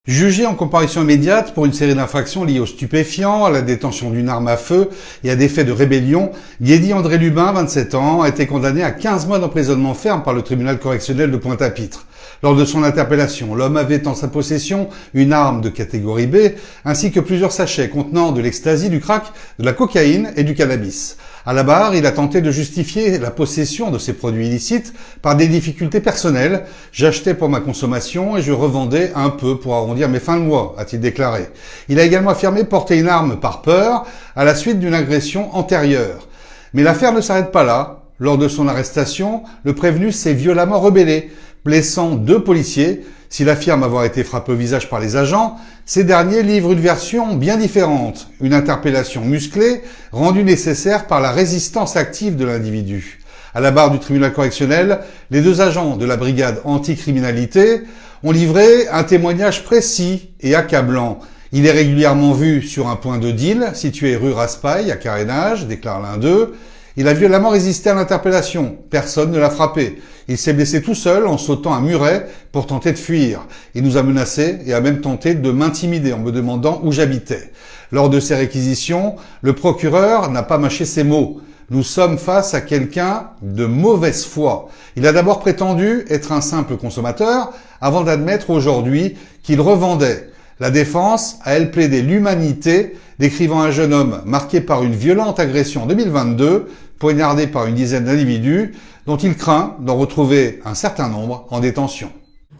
Jugé en comparution immédiate pour une série d'infractions liées aux stupéfiants, à la détention d'une arme à feu et à des faits de rébellion, Guédi André Lubin, 27 ans, a été condamné à 15 mois d'emprisonnement ferme par le tribunal correctionnel de Pointe-à-Pitre. Lors de son interpellation, l'homme avait en sa possession une arme de catégorie B, ainsi que plusieurs sachets contenant de l'ecstasy, du crack, de la cocaïne et du cannabis. À la barre, il a tenté de justifier la possession de ces produits illicites par des difficultés personnelles. J'achetais pour ma consommation et je revendais un peu pour arrondir mes fins de mois, a-t-il déclaré. Il a également affirmé porter une arme par peur à la suite d'une agression antérieure. Mais l'affaire ne s'arrête pas là. Lors de son arrestation, le prévenu s'est violemment rebellé, blessant 2 policiers. S'il affirme avoir été frappé au visage par les agents, ces derniers livrent une version bien différente, une interpellation musclée rendue nécessaire par la résistance active de l'individu. À la barre du tribunal correctionnel, les 2 agents de la brigade anticriminalité ont livré un témoignage précis et accablant. Il est régulièrement vu sur un point de deal situé rue Raspail à Carénage, déclare l'un d'eux. Il a violemment résisté à l'interpellation. Personne ne l'a frappé. Il s'est blessé tout seul en sautant un muret pour tenter de fuir. Il nous a menacés et a même tenté de m'intimider en me demandant où j'habitais. Lors de ces réquisitions, le procureur n'a pas mâché ses mots. Nous sommes face à quelqu'un de mauvaise foi. Il a d'abord prétendu être un simple consommateur avant d'admettre aujourd'hui qu'il revendait. La défense a, elle, plaidé l'humanité, décrivant un jeune homme marqué par une violente agression en 2022, poignardé par une dizaine d'individus, dont il craint d'en retrouver un certain nombre en détention.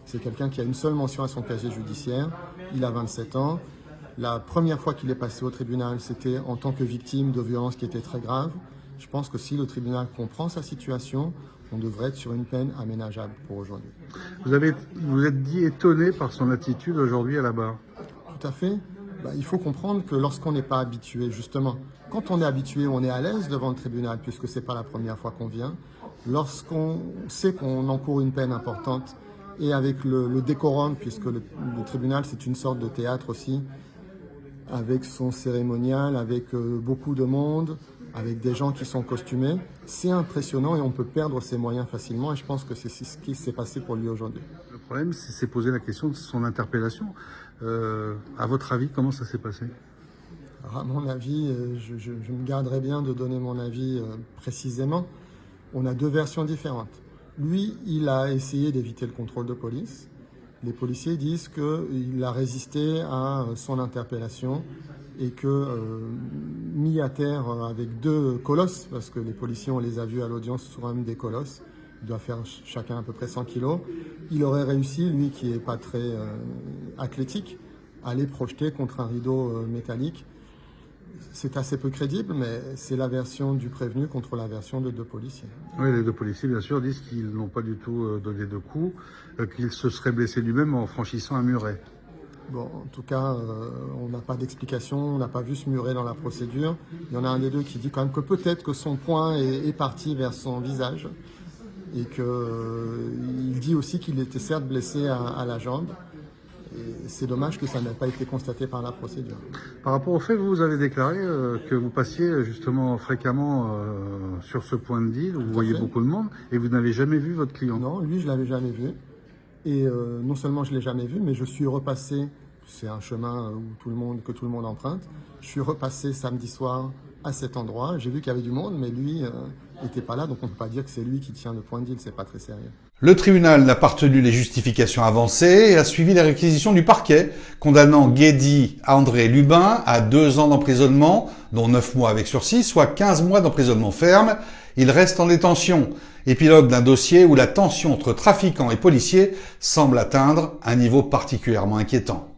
C'est quelqu'un qui a une seule mention à son casier judiciaire, il a 27 ans. La première fois qu'il est passé au tribunal, c'était en tant que victime de violences qui étaient très graves. Je pense que si le tribunal comprend sa situation, on devrait être sur une peine aménageable pour aujourd'hui. Vous êtes dit étonné par son attitude aujourd'hui à la barre. Tout à fait. Il faut comprendre que lorsqu'on n'est pas habitué, justement, quand on est habitué, on est à l'aise devant le tribunal, puisque c'est pas la première fois qu'on vient. Lorsqu'on sait qu'on encourt une peine importante, et avec le décorum, puisque le tribunal c'est une sorte de théâtre aussi, avec son cérémonial, avec beaucoup de monde, avec des gens qui sont costumés, c'est impressionnant et on peut perdre ses moyens facilement et je pense que c'est ce qui s'est passé pour lui aujourd'hui. Le problème, c'est poser la question de son interpellation. À votre avis, comment ça s'est passé ? Alors, à mon avis, je me garderai bien de donner mon avis précisément. On a 2 versions différentes. Lui, il a essayé d'éviter le contrôle de police. Les policiers disent qu'il a résisté à son interpellation et que, mis à terre avec 2 colosses, parce que les policiers, on les a vus à l'audience sur un des colosses, ils doivent faire chacun à peu près 100 kilos, il aurait réussi, lui qui n'est pas très athlétique, à les projeter contre un rideau métallique. C'est assez peu crédible, mais c'est la version du prévenu contre la version de 2 policiers. Oui, les 2 policiers, bien sûr, disent qu'ils n'ont pas du tout donné de coups, qu'il se serait blessé lui-même en franchissant un muret. Bon, en tout cas, on n'a pas d'explication, on n'a pas vu ce muret dans la procédure. Il y en a un des 2 qui dit quand même que peut-être que son poing est parti vers son visage et qu'il dit aussi qu'il était certes blessé à la jambe. Et c'est dommage que ça n'ait pas été constaté par la procédure. Par rapport au fait, vous avez déclaré que vous passiez justement fréquemment sur ce point de deal, où vous voyez beaucoup de monde, et vous n'avez jamais vu votre client. Non, lui, je l'avais jamais vu. Et non seulement je l'ai jamais vu, mais je suis repassé, c'est un chemin que tout le monde emprunte, je suis repassé samedi soir à cet endroit. J'ai vu qu'il y avait du monde, mais lui n'était pas là, donc on ne peut pas dire que c'est lui qui tient le point de deal, c'est pas très sérieux. Le tribunal n'a pas retenu les justifications avancées et a suivi les réquisitions du parquet, condamnant Guédi André Lubin à 2 ans d'emprisonnement, dont 9 mois avec sursis, soit 15 mois d'emprisonnement ferme. Il reste en détention, épilogue d'un dossier où la tension entre trafiquants et policiers semble atteindre un niveau particulièrement inquiétant.